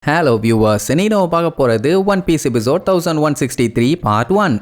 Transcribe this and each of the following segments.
Hello viewers, இன்னைக்கு நம்ம பார்க்க போறது one piece episode 1163 part 1.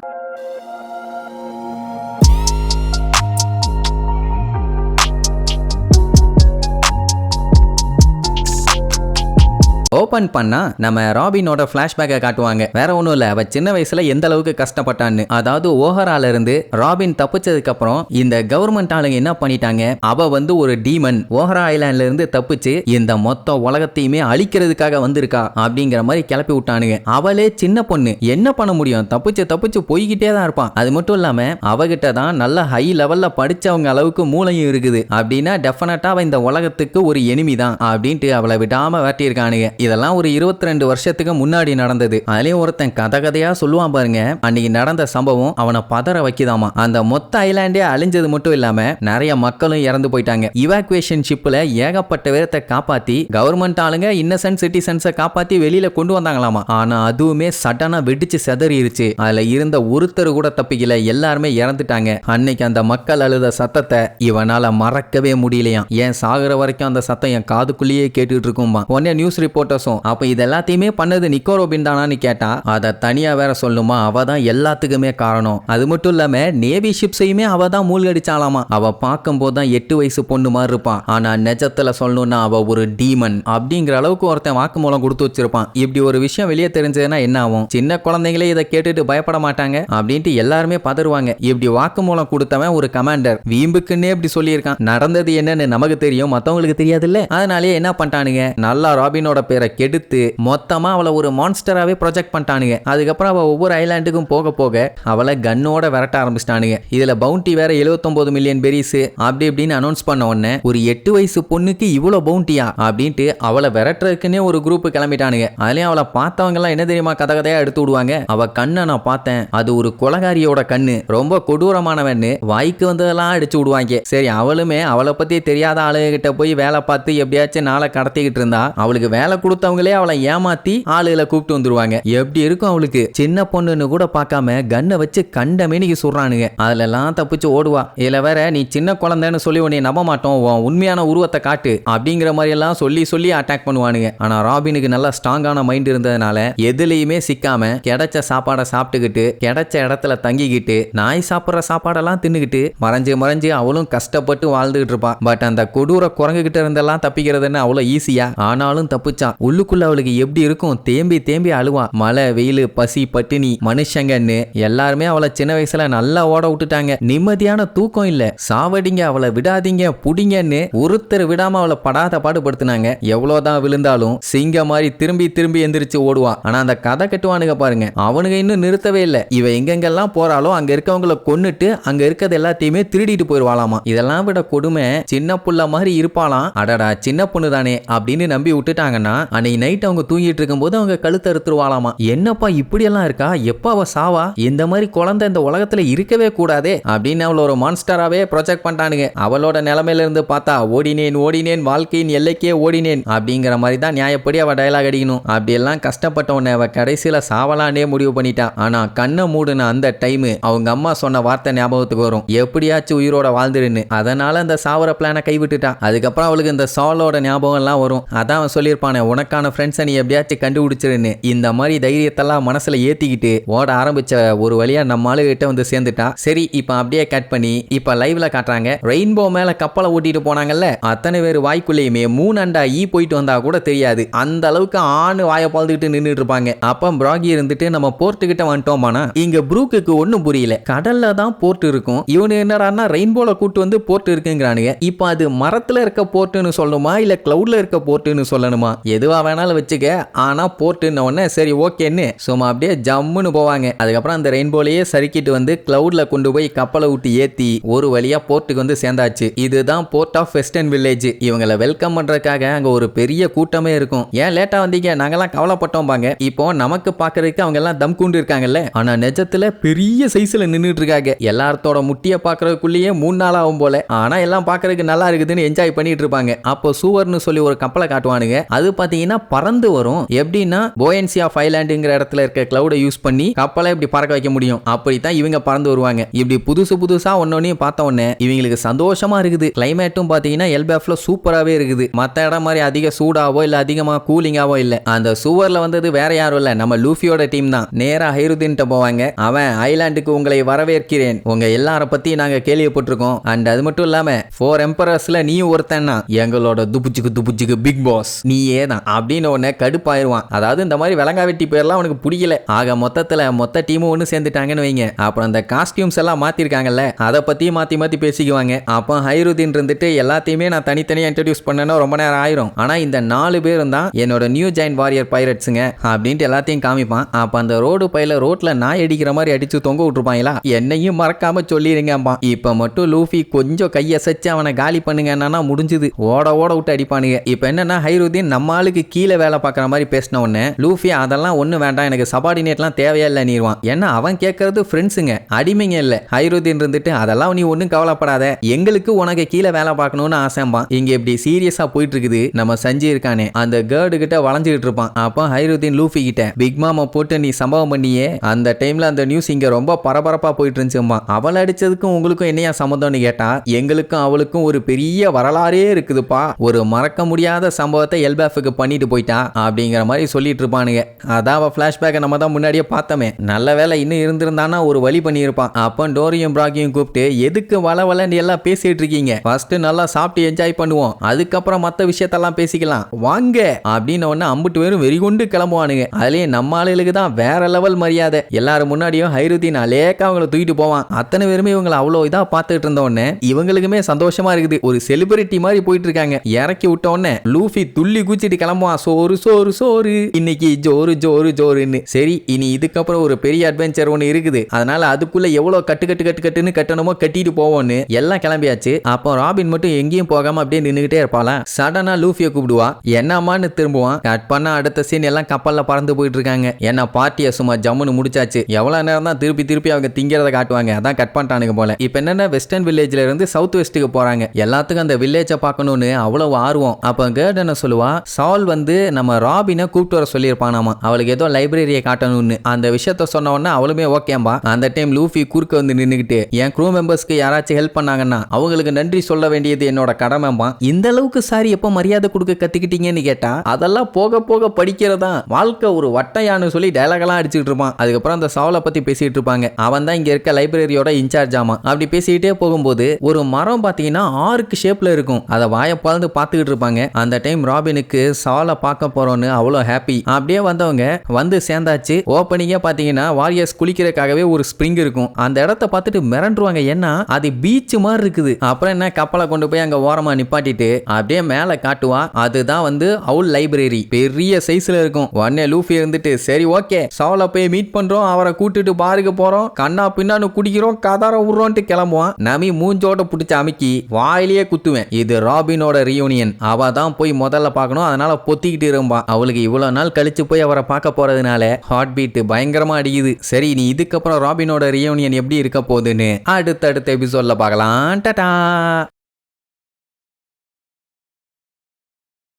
Open பண்ணா நம்ம ராபினோட பிளாஷ்பேக்கை காட்டுவாங்க. வேற ஒன்றும் இல்லை, அவ சின்ன வயசுல எந்த அளவுக்கு கஷ்டப்பட்டான்னு. அதாவது ஓஹரால இருந்து ராபின் தப்பிச்சதுக்கு அப்புறம் இந்த கவர்மெண்ட் ஆளுங்க என்ன பண்ணிட்டாங்க, அவ ஒரு டீமன் ஓஹரா ஐலாண்ட்ல இருந்து தப்பிச்சு இந்த மொத்த உலகத்தையுமே அழிக்கிறதுக்காக வந்திருக்கா அப்படிங்கிற மாதிரி கிளப்பி விட்டானுங்க. அவளே சின்ன பொண்ணு, என்ன பண்ண முடியும், தப்பிச்சு போய்கிட்டே தான் இருப்பான். அது மட்டும் இல்லாம அவகிட்ட தான் நல்ல ஹை லெவல்ல படிச்சவங்க அளவுக்கு மூளையும் இருக்குது. அப்படின்னா டெஃபினட்டா அவ இந்த உலகத்துக்கு ஒரு எனிமி தான் அப்படின்ட்டு அவளை விடாம வேட்டியிருக்கானுங்க. இதெல்லாம் ஒரு 22 வருஷத்துக்கு முன்னாடி நடந்தது. அதுலயும் ஒருத்தன் கதையா சொல்லுவான் பாருங்க, அன்னைக்கு நடந்த சம்பவம் அவனை பதற வைக்குதாமா. அந்த மொத்த ஐலாண்டே அழிஞ்சது மட்டும் இல்லாம நிறைய மக்களும் இறந்து போயிட்டாங்க. இவாக்குவேஷன் ஷிப்ல ஏகப்பட்ட பேரத்தை காப்பாத்தி கவர்மெண்ட் ஆளுங்க இன்னசென்ட் சிட்டிசன்ஸை காப்பாத்தி வெளியில கொண்டு வந்தாங்களாமா. ஆனா அதுவுமே சடனா வெடிச்சு செதறிடுச்சு. அதுல இருந்த ஒருத்தர் கூட தப்பிக்கல, எல்லாருமே இறந்துட்டாங்க. அன்னைக்கு அந்த மக்கள் அழுத சத்தத்தை இவனால மறக்கவே முடியலையா. ஏன் சாகுற வரைக்கும் அந்த சத்தம் என் காதுக்குள்ளேயே கேட்டுட்டு இருக்கும்பா. உடனே நியூஸ் ரிப்போர்ட் அப்ப இது எல்லாத்தையுமே பண்ணது நிக்கோ ரோபின் தானான்னு கேட்டா அதை தனியா வேற சொல்லுமா. அவ தான் எல்லாத்துக்குமே காரணம். அது மட்டும் இல்லாம நேவி ஷிப்ஸையுமே அவ தான் மூழ்கடிச்சாலாமா. அவ பார்க்கும் போது தான் 8 வயசு பொண்ணு மாதிரி இருப்பான். ஆனா நிஜத்துல சொல்லணும்னா அவ ஒரு டீமன் அப்படிங்கிற அளவுக்கு ஒருத்தன் வாக்குமூலம் கொடுத்து வச்சிருப்பான். இப்படி ஒரு விஷயம் வெளியே தெரிஞ்சதுன்னா என்ன ஆகும், சின்ன குழந்தைங்களே இதை கேட்டுட்டு பயப்பட மாட்டாங்க அப்படின்ட்டு எல்லாருமே பதறுவாங்க. இப்படி வாக்குமூலம் கொடுத்தவன் ஒரு கமாண்டர் வீம்புக்குன்னே இப்படி சொல்லியிருக்கான். நடந்தது என்னன்னு நமக்கு தெரியும், மத்தவங்களுக்கு தெரியாது இல்ல. அதனாலே என்ன பண்ணிட்டானுங்க, நல்லா ராபினோட பேரை கெடுத்து மொத்தமா அவளை ஒரு மான்ஸ்டராவே ப்ரொஜெக்ட் பண்ணிட்டானுங்க. அதுக்கப்புறம் அவ ஒவ்வொரு ஐலாண்டுக்கும் போக போக அவளை கன்னோட விரட்ட ஆரம்பிச்சிட்டானுங்க. இதுல பவுண்டி வேற 79 மில்லியன் பெரிஸ் அப்படி இப்படின்னு அனௌன்ஸ் பண்ண உடனே ஒரு 8 வயசு பொண்ணுக்கு இவ்வளவு பவுண்டியா அப்படின்ட்டு அவளை விரட்டுறதுக்குன்னே ஒரு குரூப் கிளம்பிட்டானுங்க. அதுலயும் அவளை பார்த்தவங்க எல்லாம் என்ன தெரியுமா கதையா எடுத்து விடுவாங்க, அவ கண்ணை நான் பார்த்தேன், அது ஒரு கொலகாரியோட கண்ணு, ரொம்ப கொடூரமானவன்னு வாய்க்கு வந்ததெல்லாம் அடிச்சு விடுவாங்க. சரி, அவளுமே அவளை பத்தி தெரியாத ஆளுகிட்ட போய் வேலை பார்த்து எப்படியாச்சும் நாளை கடத்திக்கிட்டு இருந்தா அவளுக்கு வேலை கொடுத்தவங்களே அவளை ஏமாத்தி ஆளுகளை கூப்பிட்டு வந்துருவாங்க. எப்படி இருக்கும் அவளுக்கு, சின்ன பொண்ணுன்னு கூட பார்க்காம கண்ணை வச்சு கண்ட மேனிக்கு சொல்றானுங்க. அதுல எல்லாம் தப்பிச்சு ஓடுவா. இதுல வேற நீ சின்ன குழந்தைன்னு சொல்லி உன்னை நம்ப மாட்டோம், உன் உண்மையான உருவத்தை காட்டு அப்படிங்கிற மாதிரி எல்லாம் சொல்லி அட்டாக் பண்ணுவானுங்க. ஆனா ராபினுக்கு நல்ல ஸ்ட்ராங்கான மைண்ட் இருந்ததுனால எதுலையுமே சிக்காம கிடைச்ச சாப்பாடை சாப்பிட்டுக்கிட்டு கிடைச்ச இடத்துல தங்கிக்கிட்டு நாய் சாப்பிட்ற சாப்பாடெல்லாம் தின்னுக்கிட்டு மறைஞ்சு அவளும் கஷ்டப்பட்டு வாழ்ந்துகிட்டு இருப்பான். பட் அந்த கொடூர குரங்கு கிட்ட இருந்தெல்லாம் தப்பிக்கிறதுன்னு அவ்வளவு ஈஸியா, ஆனாலும் தப்பிச்சான். உள்ளுக்குள்ள அவளுக்கு எப்படி இருக்கும், தேம்பி அழுவா. மழை வெயில் பசி பட்டினி மனுஷங்கன்னு எல்லாருமே அவளை சின்ன வயசுல நல்லா ஓட விட்டுட்டாங்க. நிம்மதியான தூக்கம் இல்ல, சாவடிங்க அவளை விடாதீங்க புடிங்கன்னு ஒருத்தர் விடாம அவளை படாத பாடுபடுத்தினாங்க. எவ்வளவுதான் விழுந்தாலும் சிங்க மாதிரி திரும்பி எந்திரிச்சு ஓடுவா. ஆனா அந்த கதை கட்டுவானுங்க பாருங்க, அவனுங்க இன்னும் நிறுத்தவே இல்லை. இவ எங்கெங்கெல்லாம் போறாளோ அங்க இருக்கவங்களை கொன்னுட்டு அங்க இருக்கிறது எல்லாத்தையுமே திருடிட்டு போயிருவாளாமா. இதெல்லாம் விட கொடுமை, சின்ன புள்ள மாதிரி இருப்பாளாம். அடடா சின்ன பொண்ணு தானே அப்படின்னு நம்பி விட்டுட்டாங்கன்னா அன்னைக்கு நைட் அவங்க தூங்கிட்டு இருக்கும்போது அவங்க கழுத்தை அறுத்துருவாளாமா. என்னப்பா இப்படி எல்லாம் இருக்கா, எப்ப அவ சாவா, இந்த மாதிரி குழந்தை இந்த உலகத்துல இருக்கவே கூடாதே அப்படின்னு அவள ஒரு மான்ஸ்டராவே ப்ரொஜெக்ட் பண்ணிட்டானுங்க. அவளோட நிலைமையில இருந்து பார்த்தா ஓடினேன் வாழ்க்கையின் எல்லைக்கே ஓடினேன் அப்படிங்கிற மாதிரி தான் நியாயப்படி அவ டயலாக் அடிக்கணும். அப்படி எல்லாம் கஷ்டப்பட்ட உடனே அவ கடைசியில சாவலானே முடிவு பண்ணிட்டா. ஆனா கண்ணை மூடுன அந்த டைம் அவங்க அம்மா சொன்ன வார்த்தை ஞாபகத்துக்கு வரும், எப்படியாச்சும் உயிரோட வாழ்ந்துருன்னு. அதனால அந்த சாவர பிளானை கைவிட்டுட்டா. அதுக்கப்புறம் அவளுக்கு இந்த சாலோட ஞாபகம் எல்லாம் வரும். அதான் அவன் சொல்லியிருப்பானே, உனக்கான ஃப்ரெண்ட்ஸை நீ எப்படியாச்சும் கண்டுபிடிச்சிருன்னு. இந்த மாதிரி தைரியத்தெல்லாம் மனசுல ஏத்திக்கிட்டு ஓட ஆரம்பிச்ச ஒரு வழியா நம்ம ஆளுகிட்ட வந்து சேர்ந்துட்டா. சரி, இப்ப அப்படியே கட் பண்ணி இப்ப லைவ்ல காட்டுறாங்க. ரெயின்போ மேல கப்பலை ஓட்டிட்டு போனாங்கல்ல, அத்தனை பேர் வாய்க்குள்ளேயுமே 3 அண்டா போயிட்டு வந்தா கூட தெரியாது. அந்த அளவுக்கு ஆணு வாயை பாழ்ந்துக்கிட்டு நின்றுட்டு இருப்பாங்க. அப்ப பிராகி இருந்துட்டு நம்ம போர்ட்டு கிட்ட வந்துட்டோமானா, இங்க ப்ரூக்கு ஒன்னும் புரியல, கடல்ல தான் போர்ட் இருக்கும், இவனு என்னடான்னா ரெயின்போல கூட்டு வந்து போர்ட் இருக்குங்கிறானுங்க. இப்ப அது மரத்துல இருக்க போர்ட்டுன்னு சொல்லணுமா இல்ல கிளவுட்ல இருக்க போர்ட்டுன்னு சொல்லணுமா, எதுவா வேணாலும் வச்சுக்க, ஆனா போர்ட்டுன்னு உடனே சரி ஓகேன்னு சும்மா அப்படியே ஜம்முன்னு போவாங்க. அதுக்கப்புறம் அந்த ரெயின்போலையே சறுக்கிட்டு வந்து கிளவுட்ல கொண்டு போய் கப்பலை விட்டு ஏத்தி ஒரு வழியா போர்ட்டுக்கு வந்து சேர்ந்தாச்சு. இதுதான் போர்ட் ஆஃப் வெஸ்டர்ன் வில்லேஜ். இவங்களை வெல்கம் பண்றதுக்காக அங்க ஒரு பெரிய கூட்டமே இருக்கும். ஏன் லேட்டா வந்தீங்க, நாங்கெல்லாம் கவலைப்பட்டோம் பாங்க. இப்போ நமக்கு பாக்குறதுக்கு அவங்க எல்லாம் தம் கூண்டு இருக்காங்கல்ல, ஆனா நிஜத்துல பெரிய சைஸ்ல நின்றுட்டு இருக்காங்க. எல்லாத்தோட முட்டிய பாக்குறதுக்குள்ளேயே 3 நாள் ஆகும் போல. ஆனா எல்லாம் பாக்குறதுக்கு நல்லா இருக்குதுன்னு என்ஜாய் பண்ணிட்டு இருப்பாங்க. அப்போ சூவர்னு சொல்லி ஒரு கப்பலை காட்டுவானுங்க. அது பாத்தீங்கன்னா பாத்தீங்கன்னா பறந்து வரும். எப்படின்னா போயன்சி ஆஃப் ஐலாண்டுங்கிற இடத்துல இருக்க கிளவுட யூஸ் பண்ணி கப்பலை இப்படி பறக்க வைக்க முடியும். அப்படித்தான் இவங்க பறந்து வருவாங்க. இப்படி புதுசா ஒன்னொன்னையும் பார்த்த உடனே இவங்களுக்கு சந்தோஷமா இருக்குது. கிளைமேட்டும் பாத்தீங்கன்னா எல்பேஃப்ல சூப்பராகவே இருக்குது. மற்ற இடம் மாதிரி அதிக சூடாவோ இல்ல அதிகமா கூலிங்காவோ இல்ல. அந்த சுவர்ல வந்தது வேற யாரும் இல்ல, நம்ம லூஃபியோட டீம் தான். நேரா ஹைருதீன் போவாங்க. அவன் ஐலாண்டுக்கு உங்களை வரவேற்கிறேன், உங்க எல்லார பத்தி நாங்க கேள்விப்பட்டிருக்கோம். அண்ட் அது மட்டும் இல்லாம 4 எம்பரர்ஸ்ல நீயும் ஒருத்தன்னா எங்களோட துப்புச்சுக்கு பிக் பாஸ் நீயே தான் அப்படின்னு உடனே கடுப்பாயிருவான். அதாவது இந்த மாதிரி விலங்கா வெட்டி பேர்லாம் அவனுக்கு பிடிக்கல. ஆக மொத்தத்துல மொத்த டீமும் ஒன்று சேர்ந்துட்டாங்கன்னு வைங்க. அப்புறம் அந்த காஸ்டியூம்ஸ் எல்லாம் மாத்திருக்காங்கல்ல, அதை பத்தி மாத்தி பேசிக்குவாங்க. அப்போ ஹைருதீன் இருந்துட்டு எல்லாத்தையுமே நான் தனித்தனியா இன்ட்ரடியூஸ் பண்ணனா ரொம்ப நேரம் ஆயிரும். ஆனா இந்த 4 பேரும் தான் என்னோட நியூ ஜாயின் வாரியர் பைரட்ஸுங்க அப்படின்ட்டு எல்லாத்தையும் காமிப்பான். அப்ப அந்த ரோடு பையில ரோட்ல நாய் அடிக்கிற மாதிரி அடிச்சு தொங்க விட்டுருப்பாங்களா, என்னையும் மறக்காம சொல்லிருங்கப்பா. இப்ப மட்டும் லூஃபி கொஞ்சம் கையசைச்சு அவனை காலி பண்ணுங்கன்னா முடிஞ்சுது. ஓட விட்டு அடிப்பானுங்க. இப்ப என்னன்னா ஹைருதீன் நம்ம ஆளுக்கு கீழே வேலை பார்க்குற மாதிரி பேசின உடனே லூஃபி அதெல்லாம் ஒண்ணு வேண்டாம், எனக்கு சபார்டினேட்லாம் தேவையா இல்லை நீர்வான். ஏன்னா அவன் கேட்கறது ஃப்ரெண்ட்ஸுங்க, அடிமைங்க இல்ல. ஹைருதீன் இருந்துட்டு அதெல்லாம் நீ ஒன்றும் கவலைப்படாத, எங்களுக்கு உனக்கு கீழே வேலை பார்க்கணும்னு ஆசைப்பான். இங்க இப்படி சீரியஸா போயிட்டு இருக்குது. நம்ம சஞ்சி இருக்கானே அந்த கேர்டு கிட்ட வளைஞ்சிட்டு இருப்பான். அப்போ ஹைருதீன் லூஃபி கிட்ட பிக் மாமா போட்டு நீ சம்பவம் பண்ணியே அந்த டைம்ல அந்த நியூஸ் இங்க ரொம்ப பரபரப்பா போயிட்டு இருந்துச்சுமா, அவள் அடிச்சதுக்கும் உங்களுக்கும் என்னையா சம்மந்தம்னு கேட்டா எங்களுக்கும் அவளுக்கும் ஒரு பெரிய வரலாறே இருக்குதுப்பா, ஒரு மறக்க முடியாத சம்பவத்தை எல்பேஃபுக்கு பண்ணிட்டு போயிட்டா அப்படிங்கிற மாதிரி சொல்லிட்டு இருப்பானுங்க. அதான் பிளாஷ்பேக்கை நம்ம தான் முன்னாடியே பார்த்தோமே, நல்ல வேலை இன்னும் இருந்திருந்தானா ஒரு வழி பண்ணியிருப்பான். அப்போ டோரியும் பிராக்கியும் கூப்பிட்டு எதுக்கு வளவலன்னு எல்லாம் பேசிட்டு இருக்கீங்க, ஃபர்ஸ்ட் நல்லா சாப்பிட்டு என்ஜாய் பண்ணுவோம், அதுக்கப்புறம் மற்ற விஷயத்தெல்லாம் பேசிக்கலாம் வாங்க அப்படின்னு ஒன்னு அம்புட்டு பேரும் வெறிகொண்டு கிளம்புவானுங்க. அதுலயே நம்ம ஆளுகளுக்கு தான் வேற லெவல் மரியாதை. எல்லாரும் முன்னாடியும் ஹைருதீன் அலேக்கா அவங்களை தூக்கிட்டு போவான். அத்தனை பேருமே இவங்களை அவ்வளோ இதா பார்த்துட்டு இருந்த உடனே இவங்களுக்குமே சந்தோஷமா இருக்குது. ஒரு செலிபிரிட்டி மாதிரி போயிட்டு இருக்காங்க. இறக்கி விட்ட உடனே லூஃபி துள்ளி குச்சிட்டு கிளம்புவான். சோறு சோறு சோறு இன்னைக்கு ஜோறு ஜோறு ஜோறுன்னு. சரி இனி இதுக்கப்புறம் ஒரு பெரிய அட்வென்ச்சர் ஒன்று இருக்குது, அதனால அதுக்குள்ள எவ்வளவு கட்டுன்னு கட்டணுமோ கட்டிட்டு போவோம்னு எல்லாம் கிளம்பியாச்சு. அப்போ ராபின் மட்டும் எங்கேயும் போகாம அப்படியே நின்றுகிட்டே இருப்பாளா. சடனா லூஃபியை கூப்பிடுவா, என்னம்மான்னு திரும்புவான். கட் பண்ண அடுத்த சீன் எல்லாம் கப்பல்ல பறந்து போயிட்டு இருக்காங்க. ஏன்னா பார்ட்டியை சும்மா ஜம்முன்னு முடிச்சாச்சு. எவ்வளவு நேரம் தான் திருப்பி அவங்க திங்கிறத காட்டுவாங்க, அதான் கட் பண்ணிட்டானுங்க போல. இப்ப என்னன்னா வெஸ்டர்ன் வில்லேஜ்ல இருந்து சவுத் வெஸ்ட்டுக்கு போறாங்க. எல்லாத்துக்கும் அந்த வில்லேஜை பார்க்கணும்னு அவ்வளவு ஆர்வம். அப்ப கேர்ட் என்ன சொல்லுவா, சால் வந்து நம்ம ராபினை கூப்பிட்டு வர சொல்லியிருப்பானாமா, அவளுக்கு ஏதோ லைப்ரரியை காட்டணும்னு. அந்த விஷயத்த சொன்ன உடனே அவளுமே ஓகேம்பா. அந்த டைம் லூஃபி குறுக்க வந்து நின்னுக்கிட்டு என் க்ரூ மெம்பர்ஸ்க்கு யாராச்சும் ஹெல்ப் பண்ணாங்கன்னா அவங்களுக்கு நன்றி சொல்ல வேண்டியது என்னோட கடமைம்பா. இந்த அளவுக்கு சாரி எப்போ மரியாதை கொடுக்க கத்துக்கிட்டீங்கன்னு கேட்டா அதெல்லாம் போக போக படிக்கிறதா, வாழ்க்கை ஒரு வட்டையான்னு சொல்லி டயலாகெல்லாம் அடிச்சுட்டு இருப்பான். அதுக்கப்புறம் அந்த சாவலை பத்தி பேசிட்டு இருப்பாங்க. அவன் தான் இங்க இருக்க லைப்ரரியோட இன்சார்ஜ் ஆமா. அப்படி பேசிக்கிட்டே போகும்போது ஒரு மரம் பாத்தீங்கன்னா ஆர்க் ஷேப்ல இருக்கும். அதை வாயை பறந்து பார்த்துக்கிட்டு இருப்பாங்க. அந்த டைம் ராபினுக்கு சாலை பார்க்க போறோம்னு அவ்வளோ ஹாப்பி. அப்படியே வந்தவங்க வந்து சேர்ந்தாச்சு. ஓப்பனிங்கே பாத்தீங்கன்னா வாரியர்ஸ் குளிக்கிறதுக்காகவே ஒரு ஸ்ப்ரிங் இருக்கும். அந்த இடத்த பார்த்துட்டு மிரண்டுருவாங்க, ஏன்னா அது பீச் மாதிரி இருக்குது. அப்புறம் என்ன கப்பலை கொண்டு போய் அங்க ஓரமா நிப்பாட்டிட்டு அப்படியே மேல காட்டுவா. அதுதான் வந்து அவுல் லைப்ரரி, பெரிய சைஸ்ல இருக்கும். உடனே லூஃபி இருந்துட்டு சரி ஓகே சாவல போய் மீட் பண்றோம், அவரை கூட்டிட்டு பாருக்கு போறோம், கண்ணா பின்னான்னு குடிக்கிறோம், கதார விடுறோன்ட்டு கிளம்புவான். நமி மூஞ்சோட பிடிச்ச அமுக்கி வாயிலேயே குத்துவேன், இது ராபினோட ரியூனியன், அவ தான் போய் முதல்ல பார்க்கணும், அதனால பொத்திக்கிட்டு இருப்பா. அவளுக்கு இவ்வளவு நாள் கழிச்சு போய் அவரை பார்க்க போறதுனால ஹார்ட் பீட் பயங்கரமா அடிக்குது. சரி நீ இதுக்கப்புறம் ராபினோட ரியூனியன் எப்படி இருக்க போகுதுன்னு அடுத்தடுத்த எபிசோட்ல பார்க்கலாம். டாடா.